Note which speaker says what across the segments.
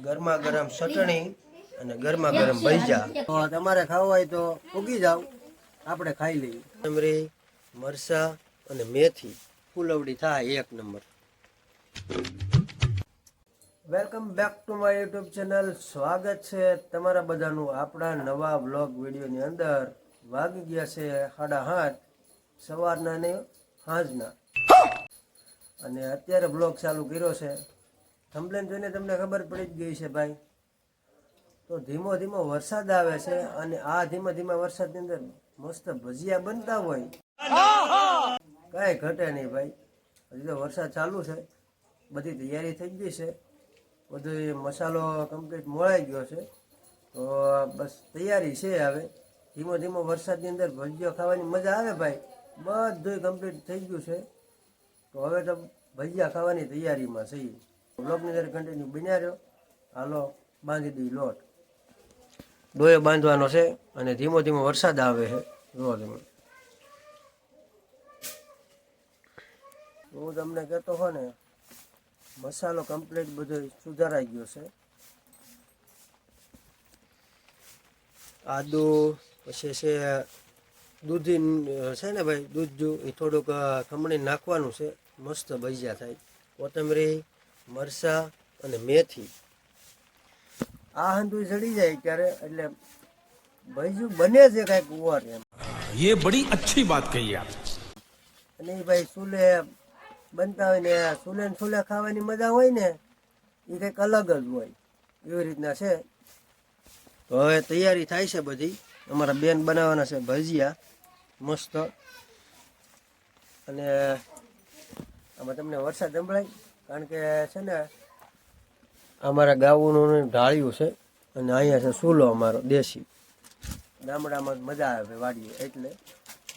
Speaker 1: ગરમા ગરમ ચટણી અને ગરમા ગરમ ભજીયા. તો તમારે ખાવા હોય તો ઉગી જાવ, આપણે ખાઈ લઈએ. ડમરી, મરસા અને મેથી ફૂલવડી થાય એક number. Welcome back to my YouTube channel. સ્વાગત છે તમારા બધાનું આપણા નવા વ્લોગ વિડીયોની અંદર. વાગી ગયા છે 7:30 સવારના ને સાંજના, અને અત્યારે બ્લોગ ચાલુ કર્યો છે. થંબનેલ જોઈને તમને ખબર પડી જ ગઈ છે ભાઈ. તો ધીમો ધીમો વરસાદ આવે છે, અને આ ધીમા ધીમા વરસાદની અંદર મસ્ત ભજીયા બનતા હોય, કાંઈ ઘટે નહીં ભાઈ. હજી તો વરસાદ ચાલુ છે, બધી તૈયારી થઈ ગઈ છે, બધો મસાલો કમ્પ્લીટ મોળાઈ ગયો છે. તો બસ તૈયારી છે. હવે ધીમો ધીમો વરસાદની અંદર ભજીયો ખાવાની મજા આવે ભાઈ. બધું કમ્પ્લીટ થઈ ગયું છે, તો હવે તો ભજીયા ખાવાની તૈયારીમાં છીએ. બ્લોગની અંદર કન્ટિન્યુ બન્યા રહ્યો. હાલો બાંધી દઈ લોટ. ડોયો બાંધવાનો છે, અને ધીમો ધીમો વરસાદ આવે છે. જુઓ તમે, હું તમને કહેતો હો ને, મસાલો કમ્પ્લીટ બધો સુધારાઈ ગયો છે. આદુ પછી છે દૂધી છે ને ભાઈ, દૂધ જો એ થોડુંક ખમણી નાખવાનું છે, મસ્ત ભજીયા થાય. કોથમરી, મરસા અને મેથી આ હંધું ચડી જાય ત્યારે એટલે ભજીયું બને છે કાંઈક ઉવાર એમ.
Speaker 2: ये बड़ी अच्छी बात कही आप.
Speaker 1: અને એ ભાઈ ચૂલે બનતા હોય ને, ચૂલે ને ચૂલે ખાવાની મજા હોય ને, એ કંઈક અલગ જ હોય. એવી રીતના છે. તો હવે તૈયારી થાય છે બધી. અમારા બેન બનાવવાના છે ભજીયા મસ્ત. અને આમાં તમને વરસાદ સંભળાય, કારણ કે છે ને અમારા ગાવુંનું ઢાળ્યું છે, અને અહીંયા છે ચૂલો અમારો દેશી. ગામડામાં મજા આવે વાડીએ એટલે.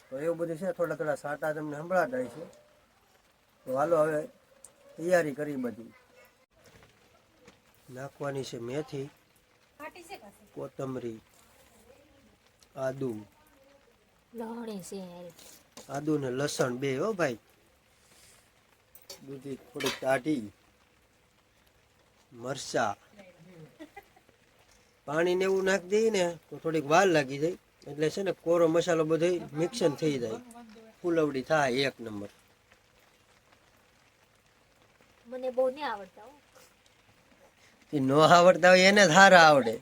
Speaker 1: તો એવું બધું છે. થોડા થોડા સાટા તમને સંભળાતા છે. તો હાલો હવે તૈયારી કરી બધી. નાખવાની છે મેથી, કોથમરી, આદુ, આદુ ને લસણ બે હો ભાઈ. દૂધી થોડીક ટાઢી, મરચા, પાણી ને એવું નાખી દઈએ ને તો થોડીક વાર લાગી જાય. એટલે છે ને કોરો મસાલો બધો મિક્સન થઈ જાય, ફૂલવડી થાય એક નંબર.
Speaker 3: મને બહુ નહીં આવડતા હો.
Speaker 1: ન આવડતા હોય એને જ સારા આવડે.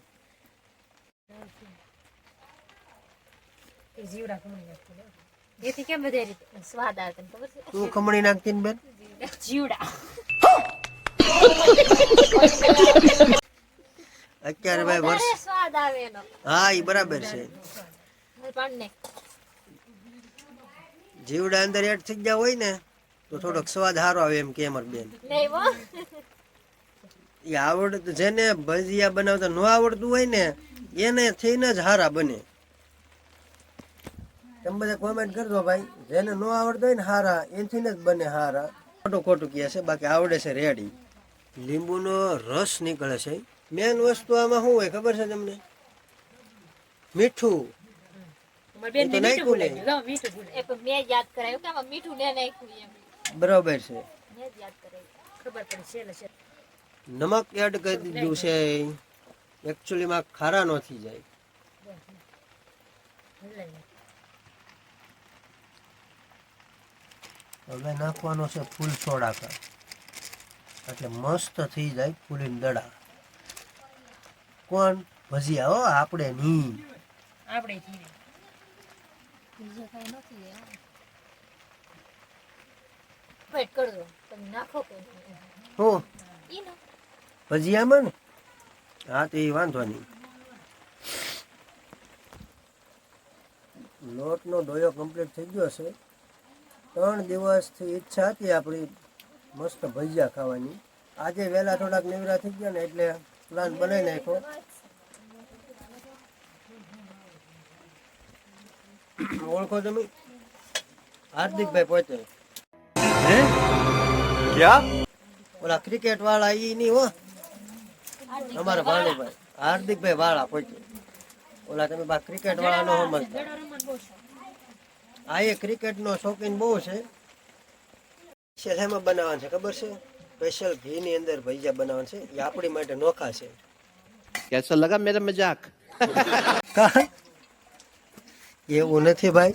Speaker 3: એથી કેમ બધે રીતે સ્વાદ આવે તને ખબર છે?
Speaker 1: તું ખમણી નાખતી ને બેન?
Speaker 3: જીવડા
Speaker 1: અત્યારે ભાઈ વર્ષ
Speaker 3: સ્વાદ આવે એનો.
Speaker 1: હા એ બરાબર છે.
Speaker 3: પાણને
Speaker 1: જીવડા અંદર એડ થઈ ગયા હોય ને તો થોડોક સ્વાદ સારો આવે એમ કે અમાર બેન.
Speaker 3: નહીં હો.
Speaker 1: એ આવડતું જેને ભજીયા બનાવતા ન આવડતું હોય ને એને થઈને જ હારા બને. તમે બધા કોમેન્ટ કરજો ભાઈ, જેને ન આવડતું હોય ને હારા એથી જ બને હારા. ખોટું ખોટું કહે છે, બાકી આવડે છે રેડી. લીંબુનો રસ નીકળે છે. મેન વસ્તુ આમાં શું હોય ખબર છે તમને? મીઠું.
Speaker 3: મેં યાદ કરાયું કે આમાં મીઠું ને નાખ્યું એમ.
Speaker 1: બરાબર છે.
Speaker 3: મેં યાદ કરાયું, ખબર પડી છે.
Speaker 1: નમક એડ કરી દીધું છે. એકચ્યુઅલીમાં ખારા ન થઈ જાય. હવે નાખવાનો છે ફૂલ સોડા, એટલે મસ્ત થઈ જાય ફૂલીને દડા. કોણ? ભજીયા હો, આપણે નહીં.
Speaker 3: આપણે બીજું કઈ નથી. વેટ કરજો, તમે નાખો કે
Speaker 1: હું
Speaker 3: ઈ નો
Speaker 1: ભજીયામાં ને? હા તો એ વાંધો નહીં. લોટનો ડોયો કમ્પ્લીટ થઈ ગયો છે. 3 દિવસથી ઈચ્છા હતી આપણી મસ્ત ભજીયા ખાવાની. આજે વહેલા થોડાક નેવરા થઈ ગયા ને એટલે પ્લાન બનાવી નાખ્યો. ઓળખો તમે? હાર્દિકભાઈ પોતે.
Speaker 2: क्या?
Speaker 1: ઓલા ક્રિકેટ વાળા ઈ નહીં હો, અમારા ભાણુભાઈ હાર્દિકભાઈ વાળા પોતે. ઓલા તમે બા ક્રિકેટ વાળા નો સમજતા. આ એ ક્રિકેટ નો શોખીન બહુ છે. શેમાં બનાવવાનું છે ખબર છે? સ્પેશિયલ ઘીની અંદર ભજીયા બનાવવાના છે એ આપણી માટે નોખા છે.
Speaker 4: कैसा लगा मेरा मजाक?
Speaker 1: કા? એવું નથી ભાઈ,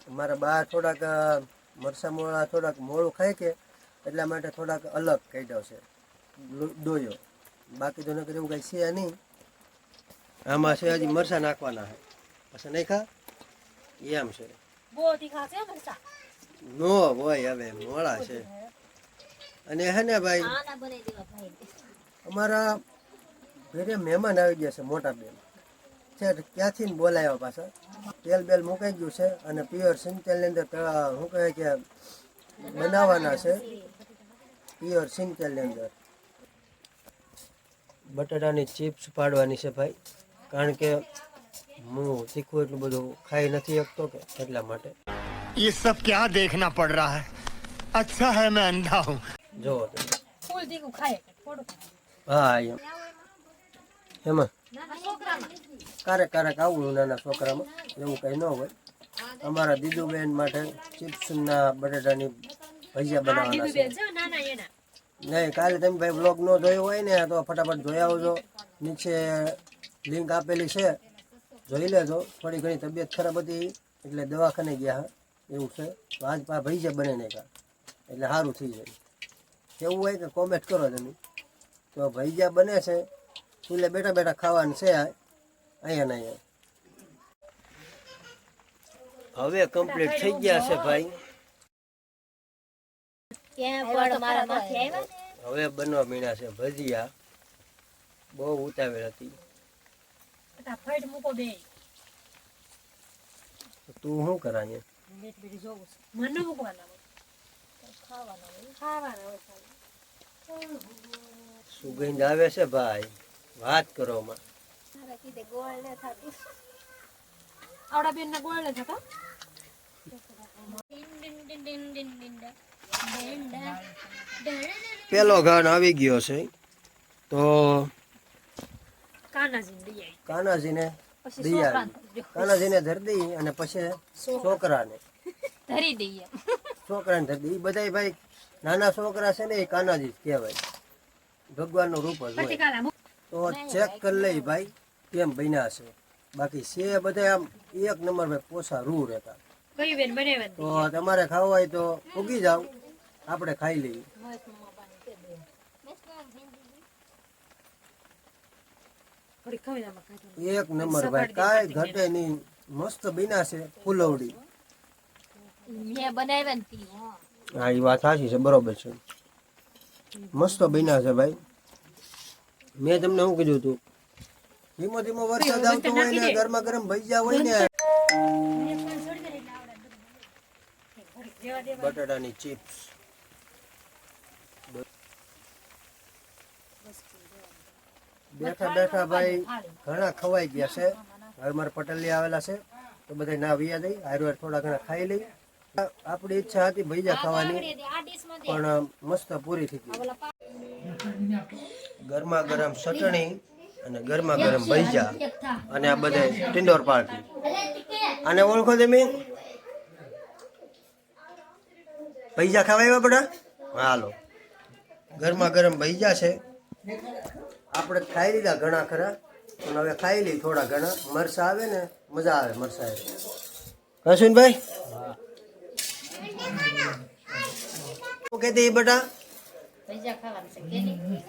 Speaker 1: અમારા બા થોડાક મરસા મોળા થોડાક મોળું ખાય કે એટલા માટે થોડાક અલગ કાઢ્યો છે ડોયો. બાકી તો નકર એવું કઈ છે નહીં. આમાં છે હજી મરસા નાખવાના છે પછી નહીં ખા એમ છે.
Speaker 3: બહુ તીખા છે મરચાં.
Speaker 1: નો હોય હવે મોળા છે. અને હે ને ભાઈ
Speaker 3: આના બનાવી દેવા ભાઈ.
Speaker 1: અમારા ઘરે મહેમાન આવી ગયા છે મોટા બેન છે, ક્યાંથી ને બોલાવ્યા પાછા. તેલ બેલ મુકાઈ ગયું છે અને પ્યોર સિંગ તેલની અંદર શું કહે કે બનાવવાના છે. પ્યોર સિંગ તેલની અંદર બટાટાની ચિપ્સ પાડવાની છે ભાઈ, કારણ કે હું તીખું એટલું બધું ખાઈ નથી શકતો કે એટલા માટે.
Speaker 5: ये सब क्या देखना पड़ रहा है? अच्छा है मैं अंधा हूँ.
Speaker 1: જોવો તમે.
Speaker 3: ફૂલ તીખું ખાય થોડું.
Speaker 1: હા એમ એમાં
Speaker 3: નાના છોકરામાં.
Speaker 1: ક્યારેક આવું નાના છોકરામાં એવું કંઈ ન હોય. અમારા દીદુબેન માટે ચિપ્સના બટાટાની ભજીયા બનાવવાના છે.
Speaker 3: છે નાના એના.
Speaker 1: નહીં, કાલે તમે ભાઈ બ્લોગ ન જોયો હોય ને તો ફટાફટ જોઈ આવજો. નીચે લિંક આપેલી છે, જોઈ લેજો. થોડી ઘણી તબિયત ખરાબ હતી એટલે દવાખાને ગયા હા એવું છે. તો આજ ભજીયા બને નાખ્યા એટલે સારું થઈ જાય. કેવું હોય કે કોમેન્ટ કરો તમે. તો ભજીયા બને છે, ચૂલે બેઠા બેઠા ખાવાનું છે અહીંયા ને અહીંયા. હવે કમ્પ્લીટ થઈ ગયા છે ભાઈ.
Speaker 3: ક્યાં પણ મારા માથે આવ્યા ને.
Speaker 1: હવે બનવા મીણા છે ભજીયા. બહુ ઉતાવળ હતી.
Speaker 3: ફટાફટ મૂકો બે.
Speaker 1: તું શું કરાય?
Speaker 3: બેટ બેટી જોવું છે. મને ન મૂકવાના હોય. ખાવાના હોય ખાલી.
Speaker 1: સુગંધ આવે છે ભાઈ, વાત કરો માં.
Speaker 3: મારા કીધે ગોળ ન થાતું. આવડા બેન ના ગોળ ન થતો.
Speaker 1: પેલો ગાન આવી ગયો છે તો
Speaker 3: કાનાજી દઈ આવી.
Speaker 1: કાનાજીને
Speaker 3: પછી
Speaker 1: દઈ
Speaker 3: છોકરાને
Speaker 1: આવી.
Speaker 3: ધરજો.
Speaker 1: કાનાજીને ધરી દઈ અને પછી છોકરાને
Speaker 3: ધરી દઈએ.
Speaker 1: છોકરાને ધરી દઈ. બધા ભાઈ નાના છોકરા છે ને એ કાનાજી જ કહેવાય, ભગવાનનું રૂપ જ
Speaker 3: પછી
Speaker 1: હોય.
Speaker 3: કાલા મૂક.
Speaker 1: તો ચેક કરી લઈ ભાઈ કેમ બન્યા છે. બાકી છે બધા આમ એક નંબર ભાઈ પોસા રૂ રહેતા.
Speaker 3: કઈ બેન બનાવ્યા
Speaker 1: તો તમારે ખાવા હોય તો ઉગી જાવ, આપણે ખાઈ લઈએ.
Speaker 3: થોડી ખમી નામાં ખાધું.
Speaker 1: એક નંબર ભાઈ, કાંઈ ઘટે નહીં. મસ્ત બન્યા છે ફૂલવડી.
Speaker 3: મેં બનાવ્યા ને તી.
Speaker 1: હા એ વાત સાચી છે, બરોબર છે. મસ્ત બન્યા છે ભાઈ. મેં તમને શું કીધું હતું, ધીમો ધીમો વરસાદ આવતો હોય ને ગરમા ગરમ ભજીયા હોય ને બટાટાની ચિપ્સ. બેઠા બેઠા ભાઈ ઘણા ખવાઈ ગયા છે. હવે મારા પટેલી આવેલા છે તો બધા ના વિયા દઈ હારવાર થોડા ઘણા ખાઈ લઈ. આપણી ઈચ્છા હતી ભજીયા ખાવાની પણ મસ્ત પૂરી થઈ ગઈ. ગરમા ગરમ ચટણી અને ગરમા ગરમ ભજીયા અને આ બધા ટિંડોર પાર્ટી. આને ઓળખો તમે? ભજીયા ખાવા આવ્યા બધા? હાલો, ગરમા ગરમ ભજીયા છે. આપણે ખાઈ લીધા ઘણા ખરા, પણ હવે ખાઈ લઈ થોડા ઘણા. મરસા આવે ને મજા આવે મરસા આવે. કશુનભાઈ શું કહેતી બેટા?
Speaker 3: ભજીયા ખાવાનું છે કે નહીં?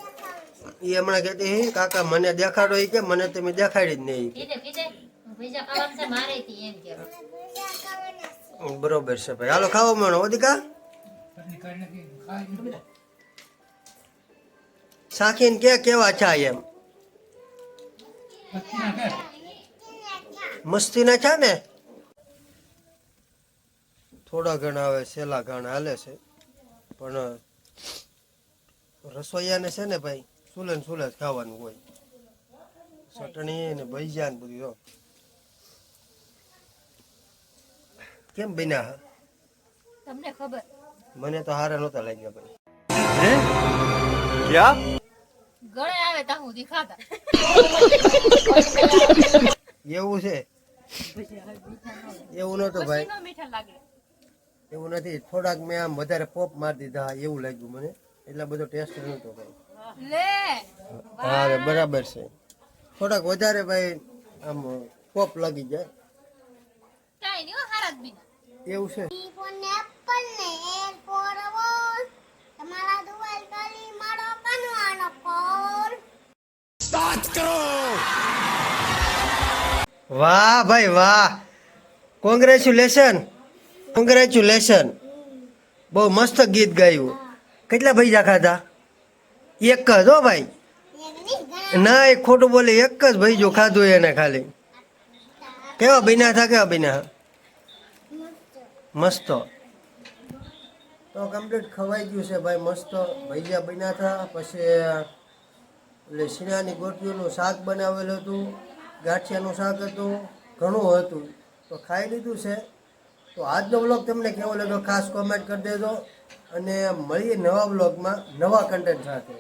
Speaker 1: એ હમણાં કહેતી કાકા મને દેખાડો. એ કે મને તમે દેખાડી જ નહીં.
Speaker 3: કીધે કીધે ભજીયા ખાવાનું છે મારે તી એમ કે.
Speaker 1: બરોબર છે ભાઈ, હાલો ખાવા માંડો. ઓદિકા સાખીને કે કેવા ચા એમ મસ્તી ના ચા ને. થોડા ઘણા હવે સેલા ઘણા હાલે છે, પણ રસોઈયાને છે ને ભાઈ સુલે ને સુલે જ ખાવાનું હોય. ચટણી ને ભજીયા ને બધું. જો કેમ બન્યા?
Speaker 3: તમને ખબર
Speaker 1: મને તો હારા નહોતા લાગ્યા ભાઈ.
Speaker 4: क्या?
Speaker 3: ગળે આવે તા હું દેખાતા.
Speaker 1: એવું છે? એવું નહોતું ભાઈ,
Speaker 3: નો મીઠા લાગે.
Speaker 1: એવું નથી. થોડાક મેં આમ વધારે પોપ મારી દીધા એવું લાગ્યું મને. એટલા બધો ટેસ્ટ નહોતો ભાઈ.
Speaker 3: લે
Speaker 1: હા રે બરાબર છે. થોડાક વધારે ભાઈ આમ પોપ લાગી જાય
Speaker 3: કાઈ નહીં હો હારા જ બીના
Speaker 1: એવું છે. વાહ ભાઈ વાહ, કોંગ્રેચ્યુલેશન કોંગ્રેચ્યુલેશન. બહુ મસ્ત ગીત ગાયું. કેટલા પૈસા ખાધા? એક જ હો ભાઈ. ના એ ખોટું બોલે, એક જ ભાઈ જો ખાધું એને ખાલી. કેવા બન્યા હતા, કેવા બન્યા? મસ્ત. તો કમ્પ્લીટ ખવાઈ ગયું છે ભાઈ, મસ્ત ભજીયા બન્યા હતા. પછી એટલે શીણાની ગોટીઓનું શાક બનાવેલું હતું, ગાંઠિયાનું શાક હતું, ઘણું હતું. તો ખાઈ લીધું છે. તો આજનો વ્લોગ તમને કેવો લાગ્યો ખાસ કોમેન્ટ કરી દેજો, અને મળીએ નવા વ્લોગમાં નવા કન્ટેન્ટ સાથે.